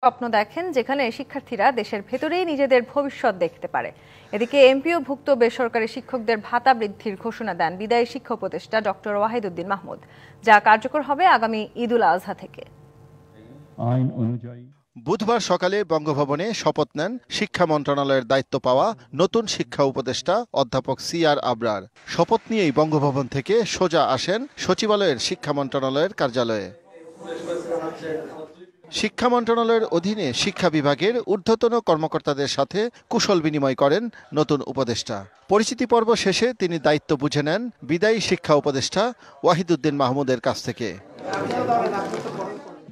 স্বপ্ন দেখেন যেখানে শিক্ষার্থীরা দেশের ভেতরেই নিজেদের ভবিষ্যৎ দেখতে পারে। এদিকে এমপিওভুক্ত বেসরকারি শিক্ষকদের ভাতা বৃদ্ধির ঘোষণা দেন বিদায়ী শিক্ষা উপদেষ্টা ডক্টর ওয়াহিদুদ্দিন মাহমুদ, যা কার্যকর হবে আগামী ঈদুল আজহা থেকে। বুধবার সকালে বঙ্গভবনে শপথ নেন শিক্ষা মন্ত্রণালয়ের দায়িত্ব পাওয়া নতুন শিক্ষা উপদেষ্টা অধ্যাপক CR আবরার। শপথ নিয়েই বঙ্গভবন থেকে সোজা আসেন সচিবালয়ের শিক্ষা মন্ত্রণালয়ের কার্যালয়ে। শিক্ষা মন্ত্রণালয়ের অধীনে শিক্ষা বিভাগের ঊর্ধ্বতন কর্মকর্তাদের সাথে কুশল বিনিময় করেন নতুন উপদেষ্টা। পরিচিতি পর্ব শেষে তিনি দায়িত্ব বুঝে নেন বিদায়ী শিক্ষা উপদেষ্টা ওয়াহিদুদ্দিন মাহমুদের কাছ থেকে।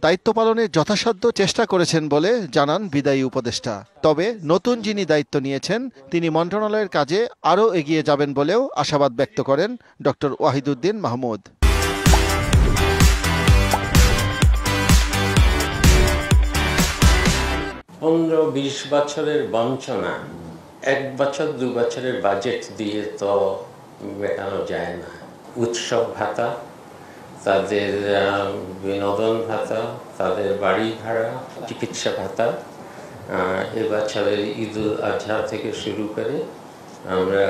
দায়িত্ব পালনে যথাসাধ্য চেষ্টা করেছেন বলে জানান বিদায়ী উপদেষ্টা। তবে নতুন যিনি দায়িত্ব নিয়েছেন তিনি মন্ত্রণালয়ের কাজে আরও এগিয়ে যাবেন বলেও আশাবাদ ব্যক্ত করেন ডক্টর ওয়াহিদুদ্দিন মাহমুদ। 15-20 বছরের বঞ্চনা 1 বছর 2 বছরের বাজেট দিয়ে তো মেটানো যায় না। উৎসব ভাতা, তাদের বিনোদন ভাতা, তাদের বাড়ি ভাড়া, চিকিৎসা ভাতা, এবছরের ঈদুল আজহা থেকে শুরু করে আমরা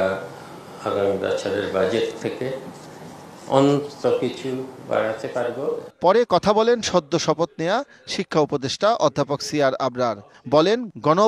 আগামী বছরের বাজেট থেকে অন্ত কিছু বাড়াতে পারব। পরে কথা বলেন সদ্য শপথ নেয়া শিক্ষা উপদেষ্টা অধ্যাপক CR আবরার। বলেন, গণ